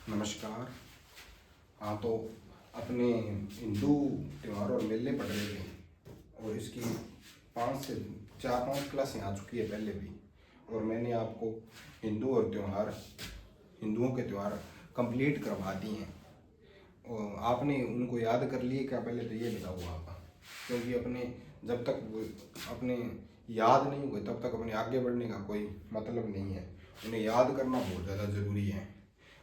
नमस्कार। हाँ, तो अपने हिंदू त्यौहार और मेले पढ़ रहे थे और इसकी 5 से 4-5 क्लासें आ चुकी है पहले भी। और मैंने आपको हिंदुओं के त्यौहार कंप्लीट करवा दिए हैं और आपने उनको याद कर लिए क्या? पहले तो ये बताओ आप, क्योंकि जब तक अपने याद नहीं हुए तब तक अपने आगे बढ़ने का कोई मतलब नहीं है। उन्हें याद करना बहुत ज़्यादा ज़रूरी है।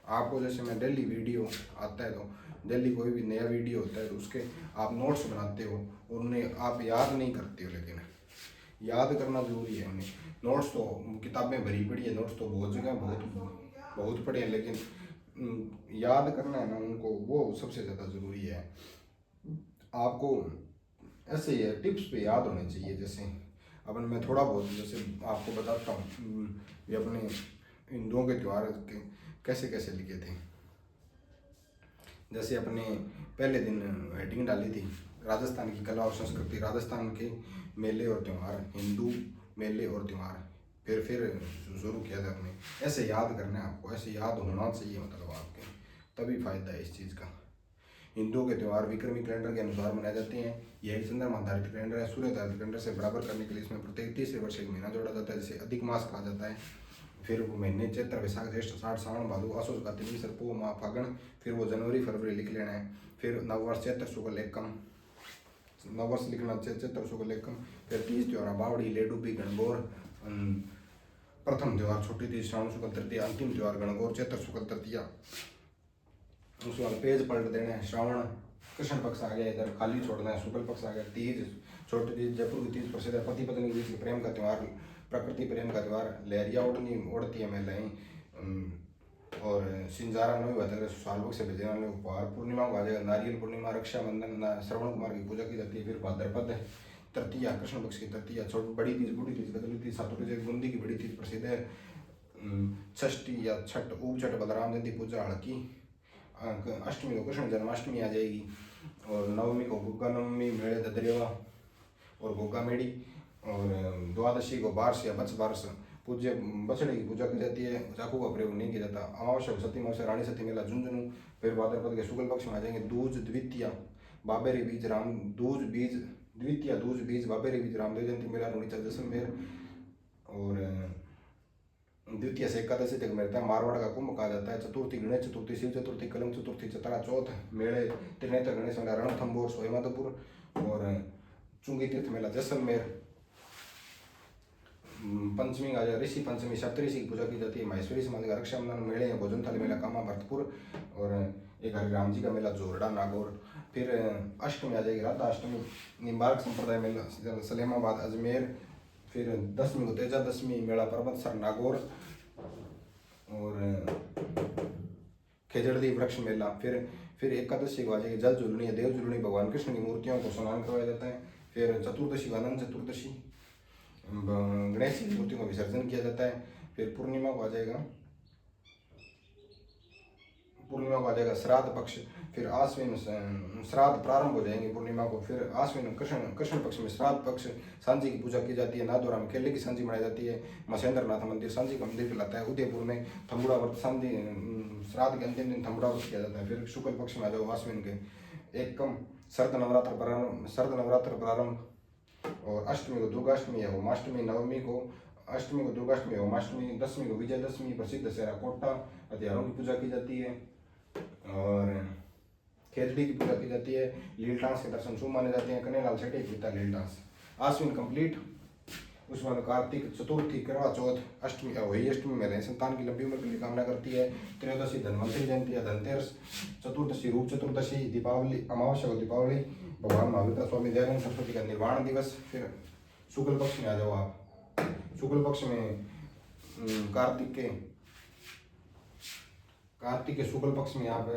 आपको जैसे मैं डेली वीडियो आता है तो डेली कोई भी नया वीडियो होता है तो उसके आप नोट्स बनाते हो और उन्हें आप याद नहीं करते हो, लेकिन याद करना ज़रूरी है उन्हें। नोट्स तो किताबें भरी पड़ी है, नोट्स तो बहुत जगह बहुत पढ़े हैं, लेकिन याद करना है ना उनको, वो सबसे ज़्यादा ज़रूरी है। आपको ऐसे ही टिप्स पे याद होने चाहिए। जैसे मैं थोड़ा बहुत जैसे आपको बताता हूँ ये अपने हिंदुओं के त्यौहार के कैसे कैसे लिखे थे। जैसे अपने पहले दिन हेडिंग डाली थी राजस्थान की कला और संस्कृति, राजस्थान के मेले और त्यौहार, हिंदू मेले और त्यौहार। फिर शुरू किया था अपने। ऐसे याद करना है आपको, ऐसे याद होना चाहिए, मतलब आपके तभी फायदा है इस चीज़ का। हिंदुओं के त्यौहार विक्रमी कैलेंडर के अनुसार मनाए जाते हैं। यह एक चंद्रमा आधारित कैलेंडर है। सूर्य आधारित कैलेंडर से बराबर करने के लिए इसमें प्रत्येक तीसरे वर्ष एक महीना जोड़ा जाता है, जिसे अधिक मास कहा जाता है। फिर वो महीने चैत्र वैशाख ज्येष्ठ आषाढ़ सावन भादो आसोज कार्तिक सर्पो माह फागण, फिर वो जनवरी फरवरी लिख लेना है। फिर नववर्ष चैत्र शुक्ल एकम, नववर्ष लिखना चैत्र शुक्ल एकम। फिर तीज त्यौहार बावड़ी लेडूबी गणगौर, प्रथम त्यौहार छोटी तीज श्रावण शुक्ल तृतीया, अंतिम त्यौहार गणगौर चैत्र शुक्ल तृतीया। उसके बाद पेज पलट देना है। श्रावण कृष्ण पक्ष आ गया, इधर खाली छोड़ना है। शुक्ल पक्ष आ गया। तीज छोटी तीज जयपुर की तीज प्रसिद्ध है। पति पत्नी के बीच प्रेम का त्यौहार, प्रकृति प्रेम का त्यौहार। लहरिया ओढ़ती है महिलाएं। और सिंजारा नवी बात साल से भेजने वाले उपहार। पूर्णिमा को आ जाएगा नारियल पूर्णिमा, रक्षाबंधन, श्रवण कुमार की पूजा की जाती है। फिर भाद्रपद तृतीया, कृष्ण पक्ष की तृतीया, बड़ी तीज, बूढ़ी तीज, गदली तीज, सातों तीज, बूंदी की बड़ी तीज प्रसिद्ध है। षष्ठी या छठ, ऊप छठ, बलराम जयंती पूजा हड़की। अष्टमी को कृष्ण जन्माष्टमी आ जाएगी। और नवमी को गुग्गा नवमी, मेड़े ददरेवा और गोगा मेड़ी। और द्वादशी को बारस या बच बारस पूज्य बछड़े की पूजा की जाती है। चाकू का प्रयोग नहीं किया जाता। अमावस्या को सती अमावस्या, रानी सती मेला झुंझुनू। फिर भाद्रपद के शुक्ल पक्ष में आ जाएंगे दूज द्वितीया, बाबेरी बीज राम दूज बीज द्वितीया, दूज बीज बाबेरी बीज रामदेव जयंती मेला रूणीचा जैसलमेर। और द्वितीय से एकादशी तक मिलता है। मारवाड़ का कुंभ कहा जाता है। चतुर्थी गणेश चतुर्थी, शिव चतुर्थी, कलम चतुर्थी, चतरा चौथ, मेले त्रिनेत्र गणेश मेला रणथंबोर सोहेमाधोपुर। और चुंगी तीर्थ मेला जैसलमेर। पंचमी आ जाए ऋषि पंचमी, सप्तऋषि की पूजा की जाती है। माहेश्वरी समाधि का रक्षाबंधन, मेले हैं भोजन थाली मेला कामा भरतपुर। और एक हरिराम जी का मेला जोरडा नागौर। फिर अष्टमी आ जाएगी राधा अष्टमी, निम्बार्क संप्रदाय मेला सलेमाबाद अजमेर। फिर दसवीं को तेजा दशमी मेला परबतसर नागौर। और खेजड़दी वृक्ष मेला। फिर एकादशी को आ जाएगी जल झुलनी या देव झुलनी, भगवान कृष्ण की मूर्तियों को स्नान करवाया जाता है। फिर चतुर्दशी को अनंत चतुर्दशी, गणेश जी की मूर्तियों का विसर्जन किया जाता है। फिर पूर्णिमा को आ जाएगा श्राद्ध पक्ष। फिर आश्विन श्राद्ध प्रारंभ हो जाएंगे पूर्णिमा को। फिर आश्विन कृष्ण पक्ष में श्राद्ध पक्ष, सांझी की पूजा की जाती है। नादौरा में केले की सांझी मनाई जाती है। मसेंद्र नाथ मंदिर सांझी का मंदिर कहलाता है। उदयपुर में थम्बुड़ा व्रत सांझी श्राद्ध के अंतिम दिन थम्बुड़ा व्रत किया जाता है। फिर शुक्ल पक्ष में आ जाओ आश्विन के एकम, शरद नवरात्र प्रारंभ। और अष्टमी को दुर्गाष्टमी है होमाष्टमी, नवमी को अष्टमी को दुर्गाष्टमी होमाष्टमी, दसवीं को विजयदशमी प्रसिद्ध दशहरा कोटा, हथियारों की पूजा की जाती है। और खेजड़ी की पूजा की जाती है। लील डांस के दर्शन शुभ माने जाते हैं। कन्हैयालाल सेठी गीता लील डांस। आश्विन कंप्लीट। उसके बाद कार्तिक चतुर्थी, करवा चौथ, अष्टमी वही अष्टमी में संतान की लंबी उम्र के लिए कामना करती है। त्रयोदशी धन्वंतरी जयंती या धनतेरस। चतुर्दशी रूप चतुर्दशी, दीपावली अमावस्या को दीपावली, भगवान महावीर का स्वामी दयानंद सरस्वती का निर्वाण दिवस। फिर शुक्ल पक्ष में आ जाओ आप। शुक्ल पक्ष में कार्तिक के शुक्ल पक्ष में आप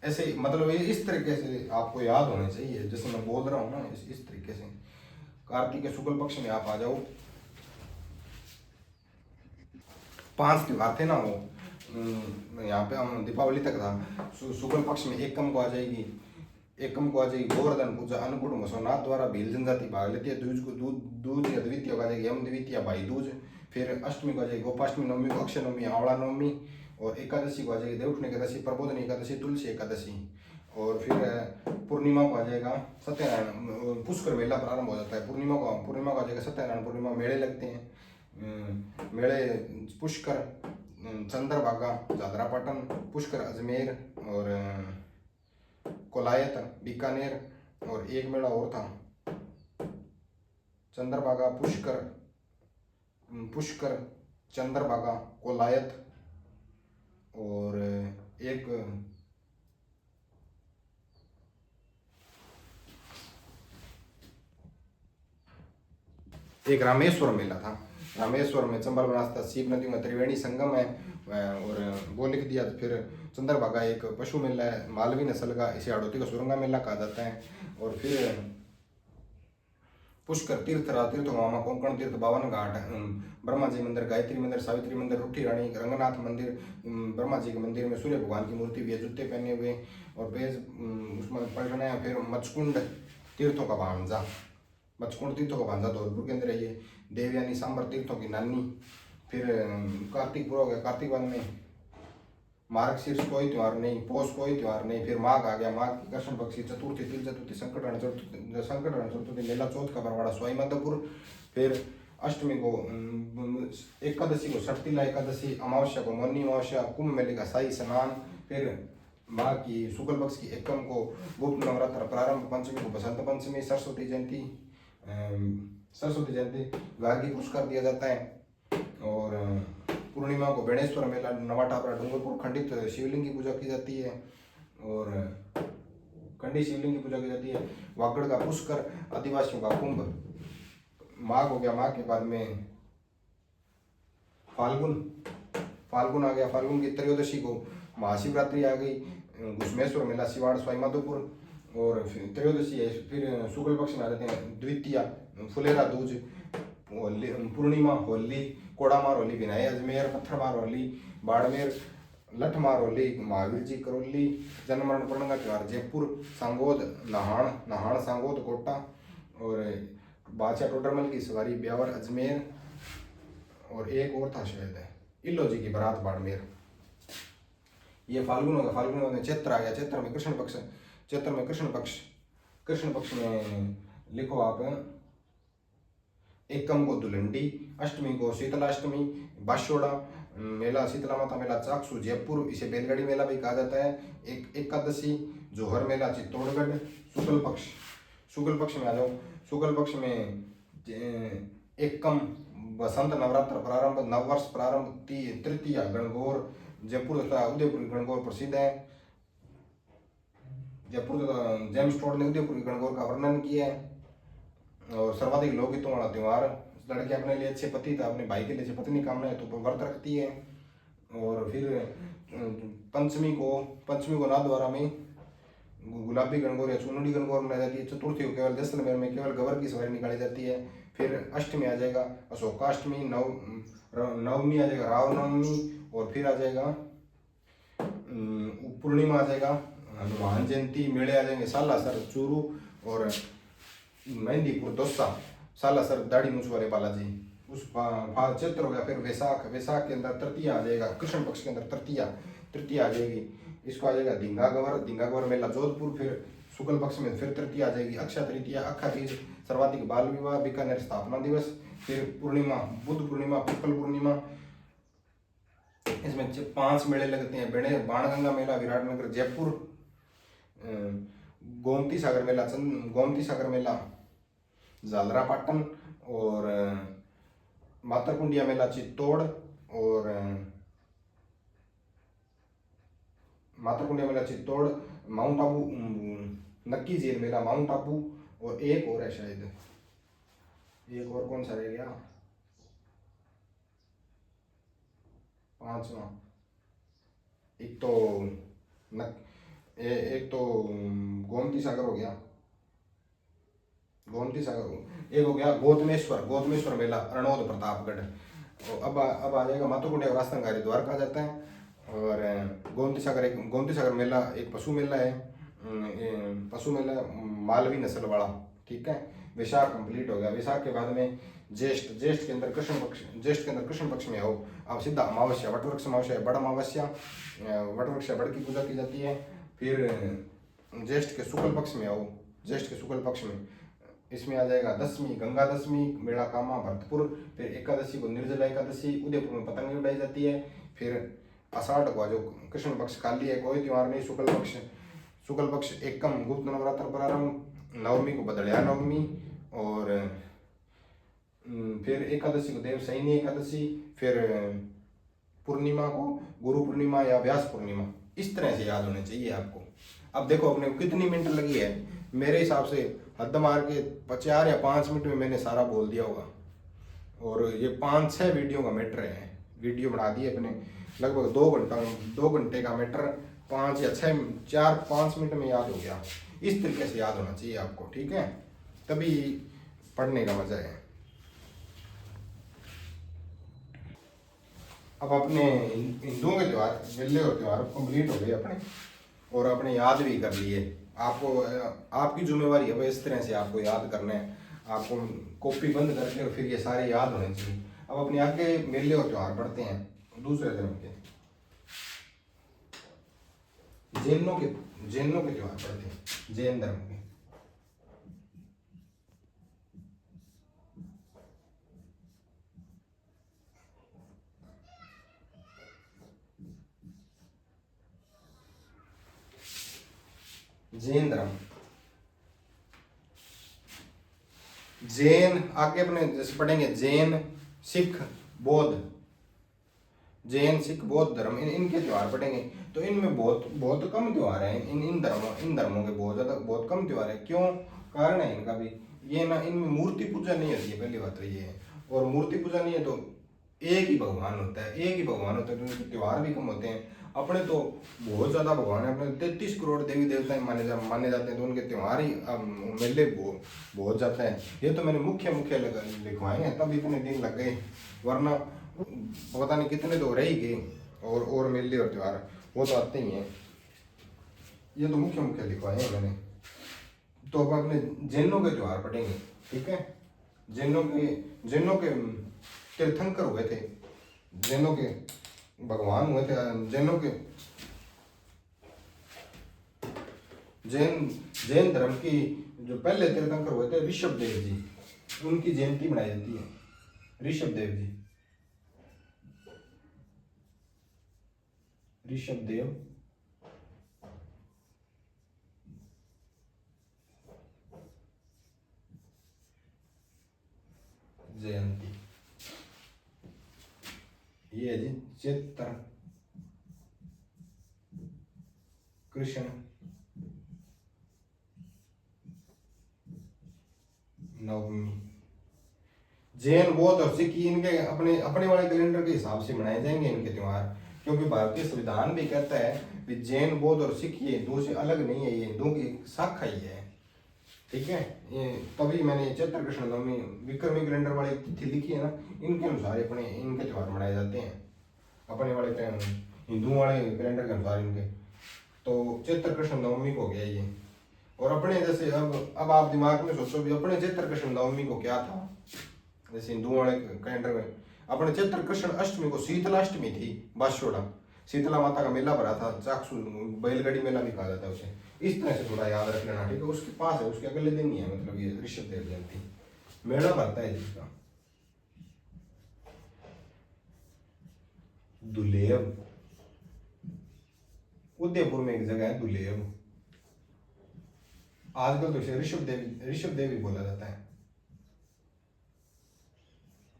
ऐसे मतलब ये इस तरीके से आपको याद होने चाहिए, जैसे मैं बोल रहा हूँ ना इस तरीके से। कार्तिक के शुक्ल पक्ष में आप आ जाओ। 5 त्योहार थे ना वो, यहाँ पे हम दीपावली तक था। शुक्ल पक्ष में एकम को आ जाएगी गोवर्धन पूजा, अन्नकूट मसोनाथ द्वारा भील जनजाति भाग लेती है। दूज को दूज या द्वितीय को आ जाएगी यम द्वितीय भाई दूज। फिर अष्टमी को आ जाएगी गोपाष्टमी, नवमी को अक्षय नवमी, आंवला नवमी, और एकादशी को आ जाएगी देवउठनी एकादशी, प्रबोधनी एकादशी, तुलसी एकादशी, और फिर पूर्णिमा को आ जाएगा सत्यनारायण, पुष्कर मेला प्रारंभ हो जाता है। पूर्णिमा को आ जाएगा सत्यनारायण पूर्णिमा, मेले लगते हैं। मेले पुष्कर, चंद्रभागा झालरापाटन, पुष्कर अजमेर और कोलायत बीकानेर, और एक मेला और था चंद्रभागा पुष्कर चंद्रभागा कोलायत, और एक रामेश्वर मेला था। रामेश्वर में चंबल बनास्ता सीप नदी में त्रिवेणी संगम है, और वो लिख दिया। फिर चंद्रभागा एक पशु मेला है, मालवी नस्ल का, इसे हाड़ौती का सुरंगा मेला कहा जाता है। और फिर पुष्कर तीर्थ मामा कोंकण तीर्थ, बावन घाट, ब्रह्मा जी मंदिर, गायत्री मंदिर, सावित्री मंदिर, रुठी रानी, रंगनाथ मंदिर, ब्रह्मा जी के मंदिर में सूर्य भगवान की मूर्ति भी है, जूते पहने हुए और पेज उसमें पढ़ रहे हैं। फिर मचकुंड तीर्थों का भांजा, मचकुंड तीर्थों का भांजा धौलपुर के अंदर है ये, देवयानी सांबर तीर्थों की नानी। फिर कार्तिक पूरा हो गया, कार्तिक बाद में मार्गशीर्ष कोई त्यौहार नहीं, पौष कोई त्यौहार नहीं। फिर माघ आ गया, माघ की कृष्ण पक्ष की चतुर्थी, तिल चतुर्थी, संकटहरण चतुर्थी, मेला चौथ का बरवाड़ा स्वाई माधोपुर। फिर अष्टमी को एकादशी को षटतिला एकादशी, अमावस्या को मौनी अमावस्या, कुंभ मेले का शाही स्नान। फिर माघ की शुक्ल पक्ष की एकम को गुप्त नवरात्र प्रारंभ, पंचमी को बसंत पंचमी, सरस्वती जयंती गार्गी पुरस्कार दिया जाता है। और पूर्णिमा को बेणेश्वर मेला, नवाटापरा डूंगरपुर खंडित शिवलिंग की पूजा की जाती है, और खंडित शिवलिंग की पूजा की जाती है। वागड़ का पुष्कर, आदिवासियों का कुंभ। माघ हो गया, माघ के बाद में फाल्गुन आ गया, फाल्गुन की त्रयोदशी को महाशिवरात्रि आ गई, घुसमेश्वर मेला, सिवाड़ स्वाई माधोपुर। और फिर त्रयोदशी है, फिर शुक्ल पक्ष में आ जाते हैं द्वितीया, फुलेरा दूज, पूर्णिमा होली, कोड़ामार होली, विनाय अजमेर, पत्थरमार होली बाड़मेर, लठमार होली महावीर जी करौली, जन्ममरण पूर्णिमा त्योहार जयपुर, सांगोद नहान सांगोद कोटा, और बादशाह टोडरमल की सवारी ब्यावर अजमेर, और एक और था शायद इल्लो जी की बारात बाड़मेर। ये फाल्गुन होगा, फाल्गुन में चैत्र आ गया, चैत्र में कृष्ण पक्ष में लिखो आप एकम को दुलंडी, अष्टमी को शीतलाष्टमी, बाशोड़ा मेला, शीतला माता मेला चाकसू जयपुर, इसे बैलगाड़ी मेला भी कहा जाता है। एकादशी जोहर मेला चित्तौड़गढ़। शुक्ल पक्ष में आ जाओ, शुक्ल पक्ष में एकम बसंत नवरात्र प्रारंभ, नववर्ष प्रारंभ, तृतीया गणगौर जयपुर तथा उदयपुर की गणगौर प्रसिद्ध है। जयपुर जेम्स टोड ने उदयपुर की गणगौर का वर्णन किया है। और सर्वाधिक लोकगीतों वाला त्यौहार, लड़के अपने लिए अच्छे पति था, अपने भाई के लिए अच्छे पत्नी कामना है तो व्रत रखती है। और फिर पंचमी को नाथद्वारा में गुलाबी गणगौर या चुनड़ी गणगौर मनाई जाती है। चतुर्थी को केवल जैसलमेर में केवल गवर की सवारी निकाली जाती है। फिर अष्टमी आ जाएगा अशोकाष्टमी, नवमी आ जाएगा रामनवमी, और फिर आ जाएगा पूर्णिमा आ जाएगा हनुमान जयंती, मेले आ जाएंगे सालासर चूरू और मेहंदीपुर दोसा, सालासर दाढ़ी मूछ वाले बालाजी। उस चैत्र हो गया। फिर वैसाख के अंदर तृतीया आ जाएगा, कृष्ण पक्ष के अंदर तृतीया आ जाएगी, इसको आ जाएगा धींगागवर मेला जोधपुर। फिर शुक्ल पक्ष में फिर तृतीया आ जाएगी अक्षय तृतीया, अखा तीज, सर्वाधिक बाल विवाह, बीकानेर स्थापना दिवस। फिर पूर्णिमा बुद्ध पूर्णिमा, पिपल पूर्णिमा। इसमें 5 मेले लगते हैं, बाणगंगा मेला विराटनगर जयपुर, गोमती सागर मेला झालरापाटन, और मातरकुंडिया मेला चित्तौड़, और माउंट आबू नक्की झील मेला माउंट आबू, और एक और है शायद, एक और कौन सा रह गया 5वां, एक तो गोमती सागर हो गया, एक हो गया गोतमेश्वर मेला अरनौद प्रतापगढ़। अब आ जाएगा मातुकुंडिया रास्तंगारी द्वारका आ जाता है। और गोमती सागर मेला एक पशु मेला है, मालवी नस्ल वाला, ठीक है। वैशाख कंप्लीट हो गया। वैशाख के बाद में ज्येष्ठ, ज्येष्ठ के अंदर कृष्ण पक्ष, ज्येष्ठ के अंदर कृष्ण पक्ष में आओ आप सीधा अमावस्या, वटवृक्ष अमावस्या, बड़ा अमावस्या, वटवृक्ष बड़ की पूजा की जाती है। फिर ज्येष्ठ के शुक्ल पक्ष में आओ, ज्येष्ठ के शुक्ल पक्ष में इसमें आ जाएगा दशमी, गंगा दशमी, मेला कामा भरतपुर। फिर एकादशी को निर्जला एकादशी, उदयपुर में पतंग उड़ाई जाती है। फिर आषाढ़ को जो कृष्ण पक्ष काली है, कोई त्योहार नहीं। शुक्ल पक्ष एकम गुप्त नवरात्र प्रारंभ, नवमी को बदड़िया नवमी, और फिर एकादशी को देव सैनी एकादशी, फिर पूर्णिमा को गुरु पूर्णिमा या व्यास पूर्णिमा। इस तरह से याद होने चाहिए आपको। अब देखो अपने को कितनी मिनट लगी है, मेरे हिसाब से हद मार के 4 या 5 मिनट में मैंने सारा बोल दिया होगा। और ये 5-6 वीडियो का मैटर है, वीडियो बना दिए अपने, लगभग 2 घंटे का मैटर 5 या 6 4-5 मिनट में याद हो गया। इस तरीके से याद होना चाहिए आपको, ठीक है, तभी पढ़ने का मजा है। अब अपने हिंदुओं के त्यौहार, मेले और त्यौहार कंप्लीट हो गए अपने, और अपने याद भी कर लिए। आपको आपकी जिम्मेवारी है इस तरह से आपको याद करना है, आपको कॉपी बंद करके और फिर ये सारे याद होने चाहिए। अब अपने आगे मेले और त्यौहार पढ़ते हैं दूसरे धर्म के, जैनों के त्यौहार पढ़ते हैं, जैन धर्म के। जैन धर्म, जैन आगे अपने जैसे पढ़ेंगे, जैन, सिख, बौद्ध, जैन, सिख, बौद्ध धर्म, इनके त्यौहार पढ़ेंगे। तो इनमें बहुत कम त्यौहार हैं, इन धर्मों के बहुत कम त्यौहार है। क्यों? कारण है इनका भी, ये ना इनमें मूर्ति पूजा नहीं होती है, पहली बात तो ये है। और मूर्ति पूजा नहीं है तो एक ही भगवान होता है, तो इनके त्यौहार भी कम होते हैं। अपने तो बहुत ज्यादा भगवान है, अपने 33 करोड़ देवी देवता माने जाते हैं, तो उनके त्यौहार ही मेले बहुत जाता है। ये तो मैंने मुख्य लिखवाए हैं, तब इतने दिन लग गए, वरना पता नहीं कितने तो रह ही गए। और मेले और त्यौहार वो तो आते ही हैं, ये तो मुख्य लिखवाए हैं मैंने। तो अब अपने जैनों के त्यौहार पढ़ेंगे, ठीक है। जैनों के तीर्थंकर हुए थे, जैनों के भगवान हुए थे, जैन धर्म की जो पहले तीर्थंकर हुए थे ऋषभ देव जी, उनकी जयंती मनाई जाती है। ऋषभ देव जयंती, ये है जी चैत्र कृष्ण नवमी। जैन, बौद्ध और सिख इनके अपने वाले कैलेंडर के हिसाब से मनाए जाएंगे इनके त्यौहार, क्योंकि भारतीय संविधान भी कहता है कि जैन, बौद्ध और सिख ये हिंदुओं से अलग नहीं है, ये हिंदुओं की शाखा ही है, ठीक है। ये तभी मैंने चैत्र कृष्ण नवमी विक्रमी कैलेंडर वाली तिथि लिखी है ना, इनके अनुसार अपने इनके त्यौहार मनाए जाते हैं, अपने वाले हिंदुओं वाले कैलेंडर के अनुसार इनके। तो चैत्र कृष्ण नवमी को हो गया ये। और अपने जैसे अब आप दिमाग में सोचो भी अपने चैत्र कृष्ण नवमी को क्या था, जैसे हिंदुओं वाले कैलेंडर में अपने चैत्र कृष्ण अष्टमी को शीतलाष्टमी थी, बाशोड़ा, शीतला माता का मेला भरा था, चाक्षु बैलगाड़ी मेला भी कहा जाता है उसे। इस तरह से थोड़ा याद रख लेना, ठीक है। उसके पास है, उसके अगले दिन ही है, मतलब ये ऋषभ देव जयंती मेला भरता है जिसका। दुलेव, उदयपुर में एक जगह है दुलेव, आजकल तो इसे ऋषभ देव ही बोला जाता है,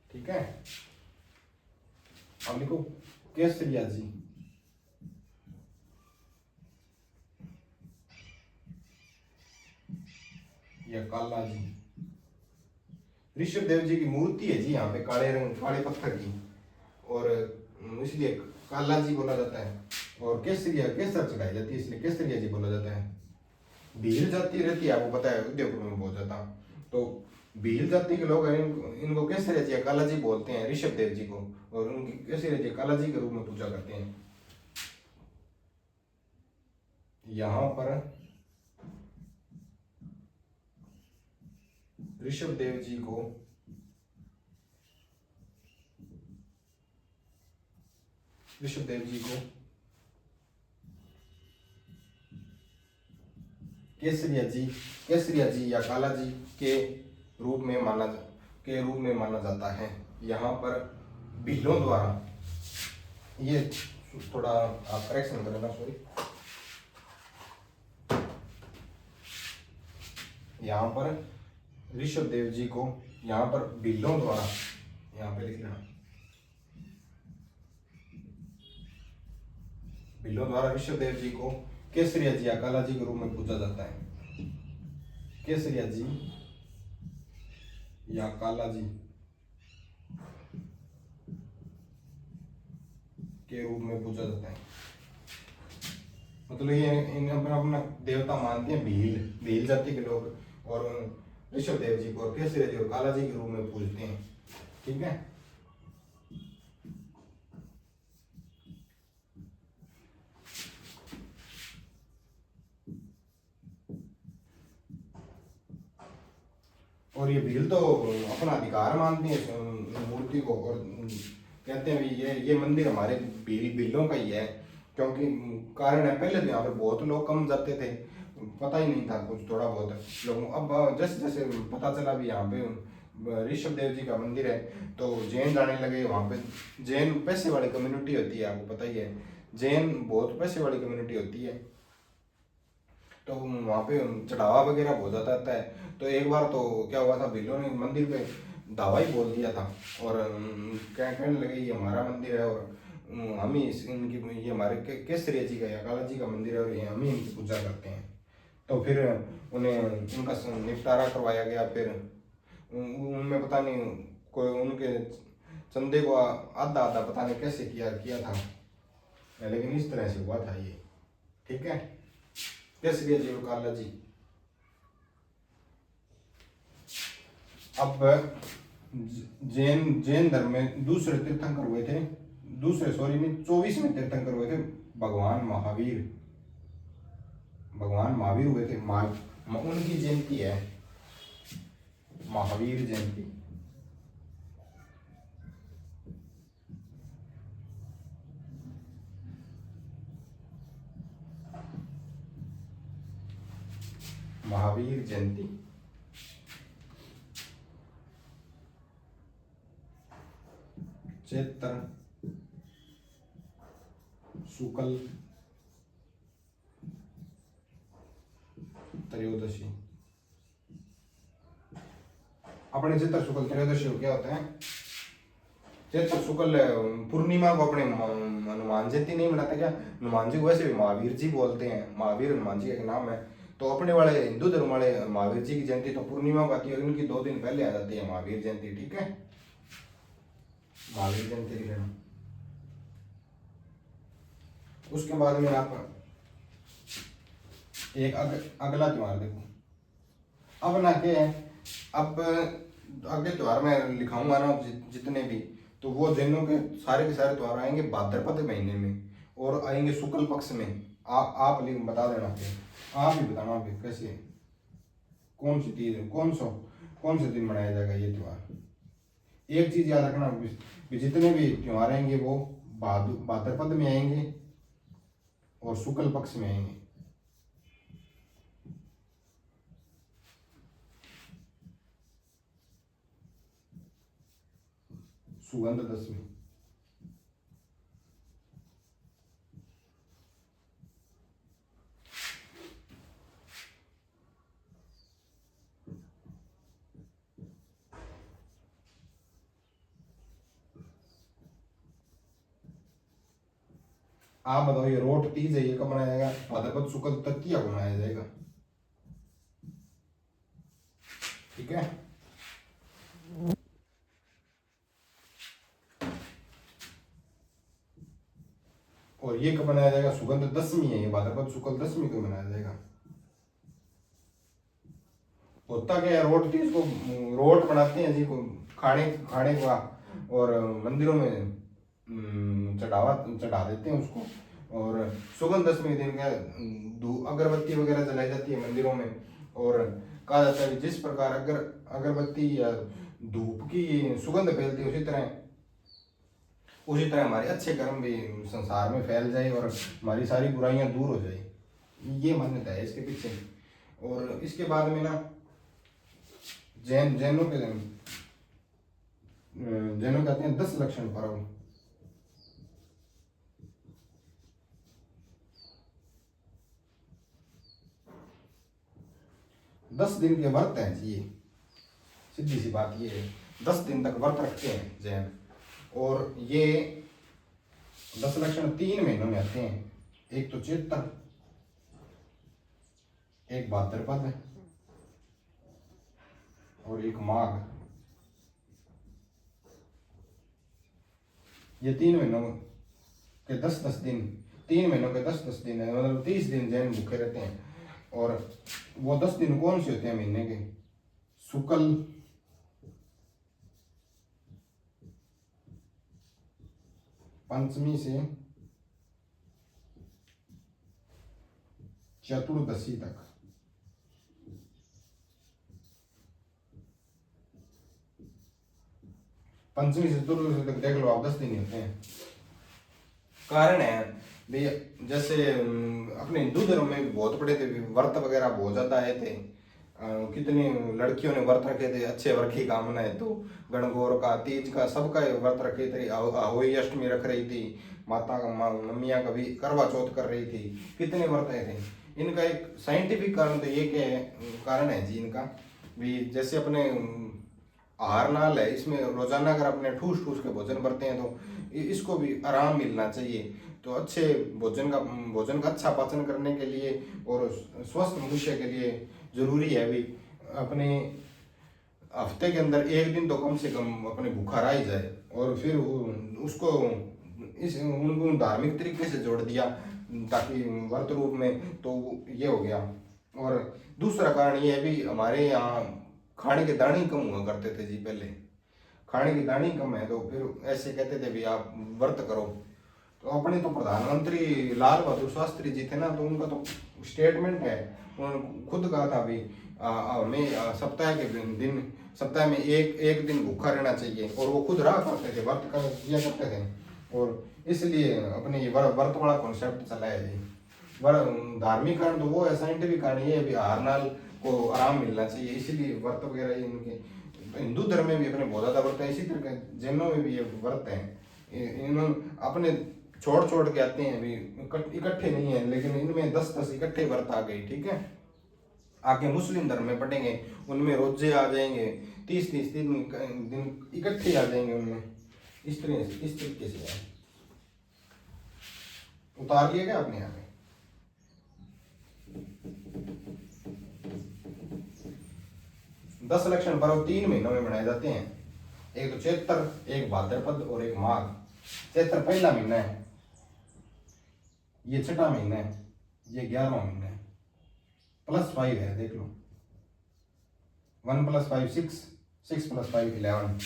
ठीक है। अब लिखो केसरिया जी, या काला जी। ऋषभ देव जी की मूर्ति है जी यहाँ पे, काले पत्थर की, और इसलिए काला जी बोला जाता है। और केसर चढ़ाई जाती है, इसलिए केसरिया जी बोला जाता है। भील जाति रहती है, आपको पता है उदयपुर में बहुत ज्यादा, तो भील जाति के लोग हैं, इनको केसरिया जी या काला जी बोलते हैं, ऋषभ देव जी को, और उनकी केसरिया जी काला जी के रूप में पूजा करते हैं। यहाँ पर ऋषभ देव जी को ऋषभदेव जी को केसरिया जी या काला जी के रूप में माना जाता है। यहाँ पर भीलों द्वारा, ये थोड़ा आप करेक्शन कर लेना, सॉरी, यहाँ पर ऋषभदेव जी को यहाँ पर भीलों द्वारा, यहाँ पे लिख लेना, भीलों द्वारा ऋषभदेव जी को केसरिया जी या काला जी के रूप में पूजा जाता है। केसरिया जी या काला जी के रूप में पूजा जाता है। मतलब ये इन अपना देवता मानते हैं भील जाति के लोग, और ऋषभदेव जी को और केसरिया जी और काला जी के रूप में पूजते हैं। ठीक है, और ये भील तो अपना अधिकार मानते हैं मूर्ति को, और कहते हैं भी ये मंदिर हमारे भीलों का ही है। क्योंकि कारण है, पहले तो यहाँ पे बहुत लोग कम जाते थे, पता ही नहीं था कुछ, थोड़ा बहुत लोग। अब जैसे जैसे पता चला भी यहाँ पे ऋषभदेव जी का मंदिर है, तो जैन जाने लगे वहाँ पे। जैन पैसे वाली कम्युनिटी होती है, आपको पता ही है, जैन बहुत पैसे वाली कम्युनिटी होती है, तो वहाँ पे चढ़ावा वगैरह बहुत ज़्यादा आता है। तो एक बार तो क्या हुआ था, भीलों ने मंदिर पे दावा ही बोल दिया था, और कहने लगे ये हमारा मंदिर है, और हम ही इनकी, ये हमारे केसरिया जी का या काला जी का मंदिर है, और ये हम ही इनकी पूजा करते हैं। तो फिर उन्हें उनका निपटारा करवाया गया। फिर उनमें पता नहीं कोई उनके चंदे को आधा आधा पता नहीं कैसे किया था, लेकिन इस तरह से हुआ था ये। ठीक है, केसरिया जी और काला जी। अब जैन धर्म में दूसरे तीर्थंकर हुए थे, 24वें तीर्थंकर हुए थे भगवान महावीर हुए थे। उनकी जयंती है महावीर जयंती। महावीर जयंती चैत्र शुक्ल त्रयोदशी। अपने चैत्र शुक्ल त्रयोदशी को क्या होता है, चैत्र शुक्ल पूर्णिमा को अपने हनुमान जयंती नहीं मनाते क्या? हनुमान जी को वैसे भी महावीर जी बोलते हैं, महावीर हनुमान जी का नाम है। तो अपने वाले हिंदू धर्म वाले महावीर जी की जयंती तो पूर्णिमा को आती है, उनकी 2 दिन पहले आ जाती है महावीर जयंती। ठीक है, महावीर जयंती लेना। उसके बाद में आप एक अगला त्योहार देखो। अब ना क्या है, अब अगले त्योहार में लिखाऊंगा ना जितने भी, तो वो जैनों के सारे त्योहार आएंगे भाद्रपद महीने में, और आएंगे शुक्ल पक्ष में। आप बता देना, फिर आप ही बताना फिर कैसे, कौन सी तीज, कौन से दिन मनाया जाएगा ये त्योहार। एक चीज याद रखना, जितने भी त्योहार आएंगे वो भाद्रपद में आएंगे और शुक्ल पक्ष में आएंगे। सुगंध दशमी, आप बताओ ये रोट तीज है, ये कब मनाया जाएगा? भाद्रपद शुक्ल तृतीया को मनाया जाएगा। ठीक है, और ये कब मनाया जाएगा? सुगंध दशमी है ये, भाद्रपद शुक्ल दशमी को मनाया जाएगा। होता क्या है, रोट तीज को रोट बनाते हैं जी को खाने का, और मंदिरों में चढ़ा देते हैं उसको। और सुगंध दशमी के दिन क्या अगरबत्ती वगैरह जलाई जाती है मंदिरों में, और कहा जाता है जिस प्रकार अगरबत्ती या धूप की सुगंध फैलती है, उसी तरह उसी तरह हमारे अच्छे कर्म भी संसार में फैल जाए और हमारी सारी बुराइयां दूर हो जाए, ये मान्यता है इसके पीछे। और इसके बाद में ना जैनों के जैनों कहते हैं 10 लक्षण पर्व। 10 दिन के व्रत हैं जी, सीधी सी बात ये है, 10 दिन तक व्रत रखते हैं जैन। और ये 10 लक्षण 3 महीनों में आते हैं, एक तो चैत्र, एक भाद्रपद और एक माघ। ये 3 महीनों के 10-10 दिन, 3 महीनों के 10-10 दिन है, मतलब 30 दिन जैन भूखे रहते हैं। और वो 10 दिन कौन से होते हैं महीने के? शुक्ल, पंचमी से चतुर्दशी तक। पंचमी से चतुर्दशी तक देख लो आप, 10 दिन होते हैं। कारण है भैया, जैसे अपने हिंदू धर्म में भी बहुत बड़े थे, व्रत वगैरह बहुत ज्यादा आए थे। कितनी लड़कियों ने व्रत रखे थे अच्छे वर्ग की कामना है, तो गणगौर का, तीज का, सबका व्रत रखे थे। होली अष्टमी रख रही थी, माता का मम्मियाँ का भी करवा चौथ कर रही थी, कितने व्रत आए थे। इनका एक साइंटिफिक कारण तो ये क्या है, कारण है जी इनका भी, जैसे अपने आहार नाल है, इसमें रोजाना अगर अपने ठूस ठूस के भोजन करते हैं तो इसको भी आराम मिलना चाहिए। तो अच्छे भोजन का अच्छा पाचन करने के लिए और स्वस्थ मनुष्य के लिए जरूरी है भी अपने हफ्ते के अंदर एक दिन तो कम से कम अपने भूखा रह ही जाए। और फिर उसको उनको धार्मिक तरीके से जोड़ दिया ताकि व्रत रूप में, तो ये हो गया। और दूसरा कारण ये है भी, हमारे यहाँ खाने के दाने कम हुआ करते थे जी पहले, खाने की दाने कम है, तो फिर ऐसे कहते थे भी आप व्रत करो। तो अपने तो प्रधानमंत्री लाल बहादुर शास्त्री जी थे ना, तो उनका तो स्टेटमेंट है, उन्होंने खुद कहा था भी हमें सप्ताह के दिन, सप्ताह में एक दिन भूखा रहना चाहिए, और वो खुद रहा करते थे, व्रत किया करते थे। और इसलिए अपने ये व्रत वाला कॉन्सेप्ट चला है जी। धार्मिक कारण तो वो है, साइंटिफिक कारण ये है भी आहार नाल को आराम मिलना चाहिए, इसीलिए व्रत वगैरह इनके हिंदू धर्म में भी अपने बहुत ज्यादा व्रत है। इसी तरह जैनों में भी ये व्रत है, इन्होंने अपने छोड़ छोड़ के आते हैं भी, इकट्ठे नहीं है, लेकिन इनमें 10-10 इकट्ठे व्रत आ गए, ठीक है। आगे मुस्लिम धर्म में पढ़ेंगे, उनमें रोजे आ जाएंगे, 30-30 दिन इकट्ठे आ जाएंगे उनमें। इस तरह से, इस तरीके से है। उतार लिया क्या आपने यहाँ पे? दस लक्षण पर्व 3 महीनों में मनाए जाते हैं, एक तो चैत्र, एक भाद्रपद और एक माघ। चैत्र पहला महीना है, ये छठा महीना है, ये 11वां महीना है, +5 है, देख लो 1 + 5 6, 6 + 5 11।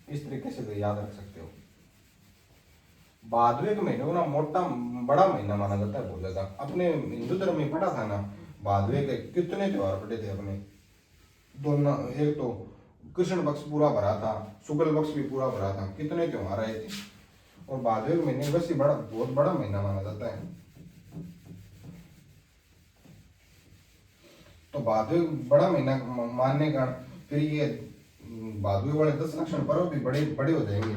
इस तरीके से तो याद रख सकते हो। भादवे के महीने को ना मोटा बड़ा महीना माना जाता है बहुत ज्यादा। अपने हिंदू धर्म में पढ़ा था ना, भादवे के कितने त्योहार पड़े थे अपने, दोनों, एक तो कृष्ण पक्ष पूरा भरा था, शुक्ल पक्ष भी पूरा भरा था, कितने त्योहार आए थे। और भादवे के महीने वैसे बड़ा, बहुत बड़ा महीना माना जाता है। तो भादवे बड़ा महीना मानने का फिर ये भादवे वाले 10 लक्षण पर्व भी बड़े बड़े हो जाएंगे,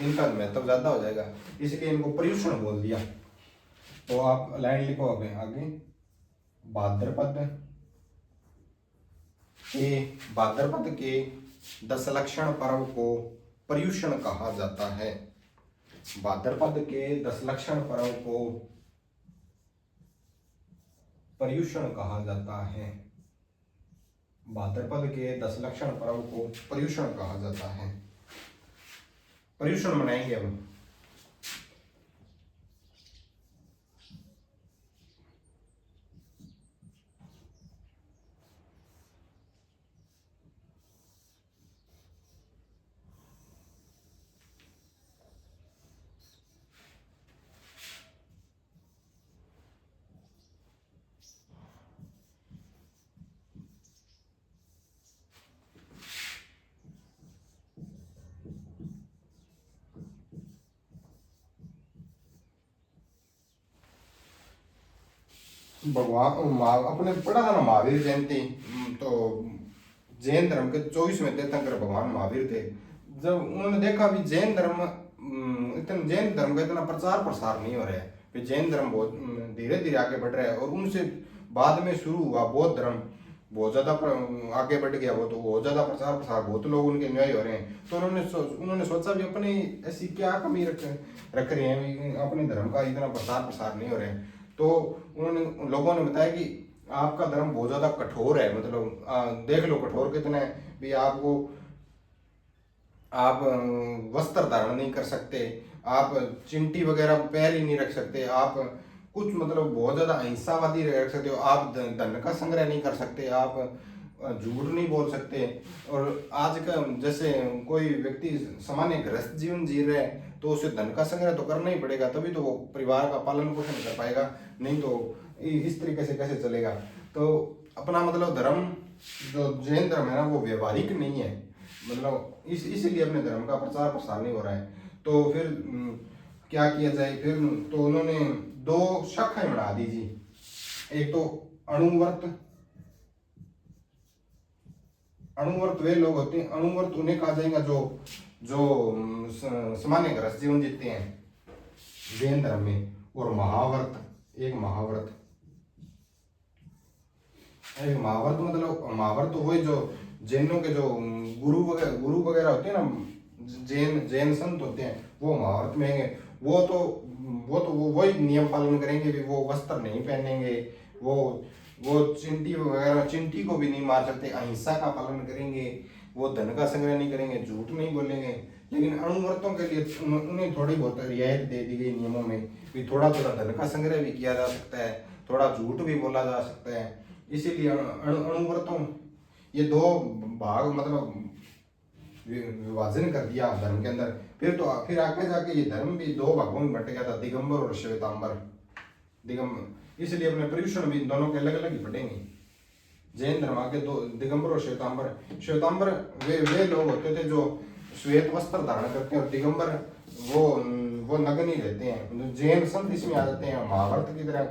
इनका महत्व ज्यादा हो जाएगा, इसलिए इनको पर्युषण बोल दिया। तो आप लाइन लिखो अभी आगे, भाद्रपद के 10 लक्षण पर्व को पर्युषण कहा जाता है। भाद्रपद के 10 लक्षण पर्व को पर्युषण कहा जाता है। भाद्रपद के 10 लक्षण पर्व को पर्युषण कहा जाता है। पर्युषण मनाएंगे हम। अपने पढ़ा था ना महावीर जयंती। तो जैन धर्म के 24वें तीर्थंकर भगवान महावीर थे। जब उन्होंने देखा भी जैन धर्म इतना जैन धर्म का इतना प्रचार प्रसार नहीं हो रहा है, फिर जैन धर्म बहुत धीरे धीरे आगे बढ़ रहा है, और उनसे बाद में शुरू हुआ बौद्ध धर्म बहुत ज़्यादा आगे बढ़ गया। वो तो बहुत ज़्यादा प्रचार प्रसार, बहुत लोग उनके अनुयायी हो रहे हैं। तो उन्होंने सोचा भी अपनी ऐसी क्या कमी रख रहे हैं, अपने धर्म का इतना प्रचार प्रसार नहीं हो रहे हैं। तो उन्होंने लोगों ने बताया कि आपका धर्म बहुत ज़्यादा कठोर है, मतलब देख लो कठोर कितना है भी। आपको आप वस्त्र धारण नहीं कर सकते, आप चिंटी वगैरह पैर ही नहीं रख सकते, आप कुछ मतलब बहुत ज़्यादा अहिंसावादी रख सकते हो, आप धन का संग्रह नहीं कर सकते, आप झूठ नहीं बोल सकते। और आज का जैसे कोई व्यक्ति सामान्य गृहस्थ जीवन जी रहा है तो उसे धन का संग्रह तो करना ही पड़ेगा, तभी तो वो परिवार का पालन पोषण कर पाएगा, नहीं तो इस तरीके से कैसे चलेगा। तो अपना मतलब धर्म जो जैन धर्म है ना वो व्यवहारिक नहीं है, मतलब इसीलिए अपने धर्म का प्रचार प्रसार नहीं हो रहा है। तो फिर क्या किया जाए फिर, तो उन्होंने दो शाखाएं बना दी जी। एक तो अणुव्रत, अणुव्रत वे लोग होते हैं, अणुव्रत उन्हें कहा जाएगा जो जो सामान्य गृहस्थ जीवन जीते हैं जैन धर्म में। और महाव्रत, एक महाव्रत, एक महाव्रत मतलब महाव्रत तो वही जो जैनों के जो गुरु वगैरह होते हैं ना, जैन जैन संत होते हैं, वो महाव्रत में है। वो वही नियम पालन करेंगे भी, वो वस्त्र नहीं पहनेंगे, वो वो चिंटी वगैरह चिंटी को भी नहीं मार सकते, अहिंसा का पालन करेंगे, वो धन का संग्रह नहीं करेंगे, झूठ नहीं बोलेंगे। लेकिन अणुव्रतों के लिए उन्हें थोड़ी बहुत रियायत दे दी गई नियमों में भी, थोड़ा थोड़ा धन का संग्रह भी किया जा सकता है, थोड़ा झूठ भी बोला जा सकता है। इसीलिए अणुव्रतों ये दो भाग मतलब विभाजन कर दिया धर्म के अंदर। फिर आगे जाके ये धर्म भी दो भागों में बट गया था, दिगंबर और श्वेतांबर। दिगंबर इसलिए अपने पर्यूषण भी दोनों के अलग अलग ही पढ़ेंगे। जैन धर्म आगे दो, दिगंबर और श्वेतांबर। श्वेतांबर वे लोग होते थे जो श्वेत वस्त्र धारण करते हैं, और दिगंबर वो नग्न ही रहते हैं। जैन संत इसमें आ जाते हैं, महाभारत की तरह